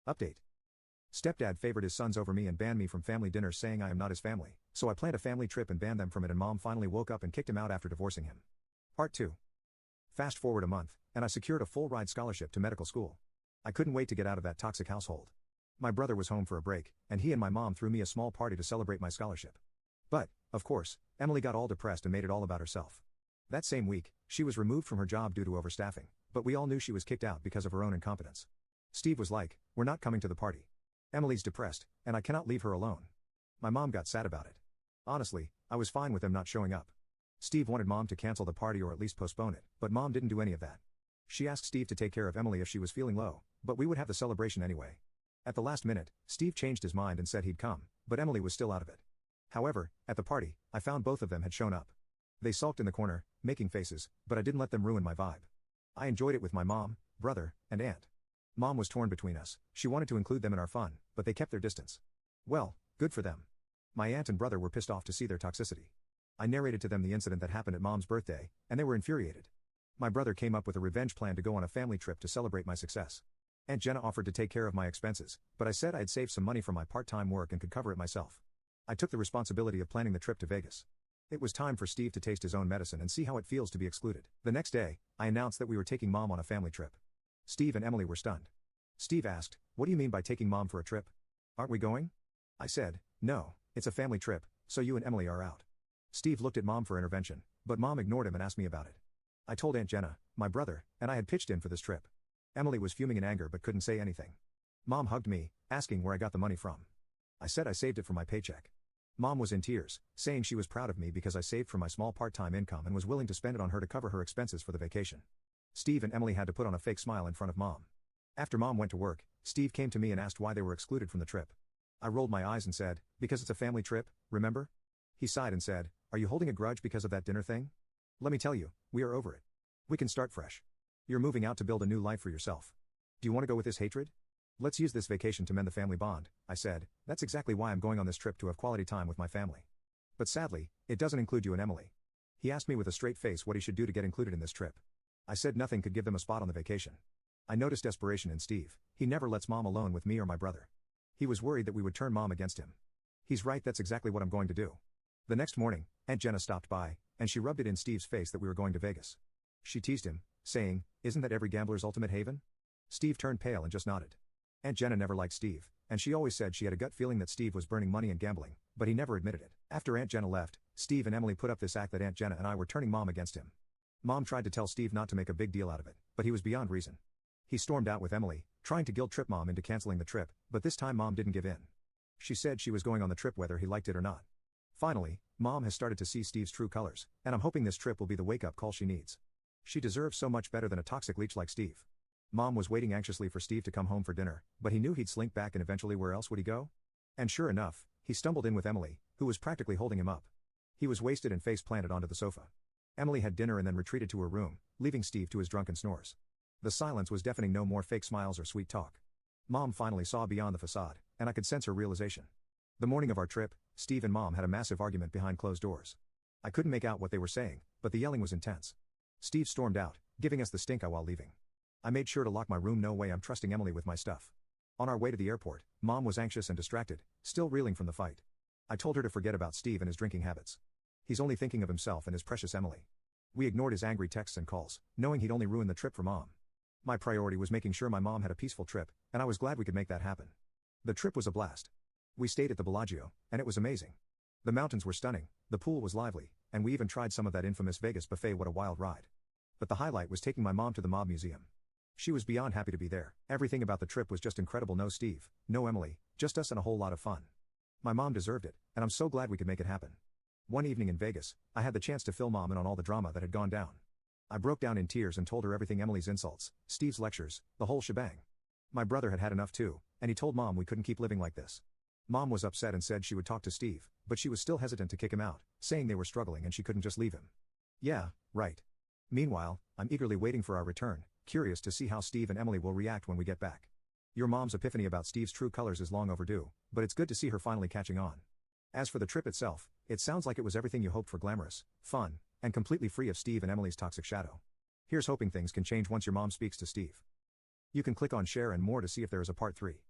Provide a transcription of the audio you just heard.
Update. Stepdad favored his sons over me and banned me from family dinners, saying I am not his family, so I planned a family trip and banned them from it, and mom finally woke up and kicked him out after divorcing him. Part 2. Fast forward a month, and I secured a full-ride scholarship to medical school. I couldn't wait to get out of that toxic household. My brother was home for a break, and he and my mom threw me a small party to celebrate my scholarship. But, of course, Emily got all depressed and made it all about herself. That same week, she was removed from her job due to overstaffing, but we all knew she was kicked out because of her own incompetence. Steve was like, "We're not coming to the party. Emily's depressed, and I cannot leave her alone." My mom got sad about it. Honestly, I was fine with them not showing up. Steve wanted mom to cancel the party or at least postpone it, but mom didn't do any of that. She asked Steve to take care of Emily if she was feeling low, but we would have the celebration anyway. At the last minute, Steve changed his mind and said he'd come, but Emily was still out of it. However, at the party, I found both of them had shown up. They sulked in the corner, making faces, but I didn't let them ruin my vibe. I enjoyed it with my mom, brother, and aunt. Mom was torn between us. She wanted to include them in our fun, but they kept their distance. Well, good for them. My aunt and brother were pissed off to see their toxicity. I narrated to them the incident that happened at mom's birthday, and they were infuriated. My brother came up with a revenge plan to go on a family trip to celebrate my success. Aunt Jenna offered to take care of my expenses, but I said I had saved some money from my part-time work and could cover it myself. I took the responsibility of planning the trip to Vegas. It was time for Steve to taste his own medicine and see how it feels to be excluded. The next day, I announced that we were taking mom on a family trip. Steve and Emily were stunned. Steve asked, "What do you mean by taking mom for a trip? Aren't we going?" I said, "No, it's a family trip, so you and Emily are out." Steve looked at mom for intervention, but mom ignored him and asked me about it. I told Aunt Jenna, my brother, and I had pitched in for this trip. Emily was fuming in anger but couldn't say anything. Mom hugged me, asking where I got the money from. I said I saved it from my paycheck. Mom was in tears, saying she was proud of me because I saved from my small part-time income and was willing to spend it on her to cover her expenses for the vacation. Steve and Emily had to put on a fake smile in front of mom. After mom went to work, Steve came to me and asked why they were excluded from the trip. I rolled my eyes and said, "Because it's a family trip, remember?" He sighed and said, "Are you holding a grudge because of that dinner thing? Let me tell you, we are over it. We can start fresh. You're moving out to build a new life for yourself. Do you want to go with this hatred? Let's use this vacation to mend the family bond," I said. "That's exactly why I'm going on this trip, to have quality time with my family. But sadly, it doesn't include you and Emily." He asked me with a straight face what he should do to get included in this trip. I said nothing could give them a spot on the vacation. I noticed desperation in Steve. He never lets mom alone with me or my brother. He was worried that we would turn mom against him. He's right, that's exactly what I'm going to do. The next morning, Aunt Jenna stopped by, and she rubbed it in Steve's face that we were going to Vegas. She teased him, saying, "Isn't that every gambler's ultimate haven?" Steve turned pale and just nodded. Aunt Jenna never liked Steve, and she always said she had a gut feeling that Steve was burning money and gambling, but he never admitted it. After Aunt Jenna left, Steve and Emily put up this act that Aunt Jenna and I were turning mom against him. Mom tried to tell Steve not to make a big deal out of it, but he was beyond reason. He stormed out with Emily, trying to guilt-trip mom into canceling the trip, but this time mom didn't give in. She said she was going on the trip whether he liked it or not. Finally, mom has started to see Steve's true colors, and I'm hoping this trip will be the wake-up call she needs. She deserves so much better than a toxic leech like Steve. Mom was waiting anxiously for Steve to come home for dinner, but he knew he'd slink back, and eventually where else would he go? And sure enough, he stumbled in with Emily, who was practically holding him up. He was wasted and face planted onto the sofa. Emily had dinner and then retreated to her room, leaving Steve to his drunken snores. The silence was deafening, no more fake smiles or sweet talk. Mom finally saw beyond the facade, and I could sense her realization. The morning of our trip, Steve and mom had a massive argument behind closed doors. I couldn't make out what they were saying, but the yelling was intense. Steve stormed out, giving us the stink eye while leaving. I made sure to lock my room. No way I'm trusting Emily with my stuff. On our way to the airport, mom was anxious and distracted, still reeling from the fight. I told her to forget about Steve and his drinking habits. He's only thinking of himself and his precious Emily. We ignored his angry texts and calls, knowing he'd only ruin the trip for mom. My priority was making sure my mom had a peaceful trip, and I was glad we could make that happen. The trip was a blast. We stayed at the Bellagio, and it was amazing. The mountains were stunning, the pool was lively, and we even tried some of that infamous Vegas buffet. What a wild ride. But the highlight was taking my mom to the Mob Museum. She was beyond happy to be there. Everything about the trip was just incredible. No Steve, no Emily, just us and a whole lot of fun. My mom deserved it, and I'm so glad we could make it happen. One evening in Vegas, I had the chance to fill mom in on all the drama that had gone down. I broke down in tears and told her everything: Emily's insults, Steve's lectures, the whole shebang. My brother had had enough too, and he told mom we couldn't keep living like this. Mom was upset and said she would talk to Steve, but she was still hesitant to kick him out, saying they were struggling and she couldn't just leave him. Yeah, right. Meanwhile, I'm eagerly waiting for our return, curious to see how Steve and Emily will react when we get back. Your mom's epiphany about Steve's true colors is long overdue, but it's good to see her finally catching on. As for the trip itself, it sounds like it was everything you hoped for: glamorous, fun, and completely free of Steve and Emily's toxic shadow. Here's hoping things can change once your mom speaks to Steve. You can click on share and more to see if there is a part 3.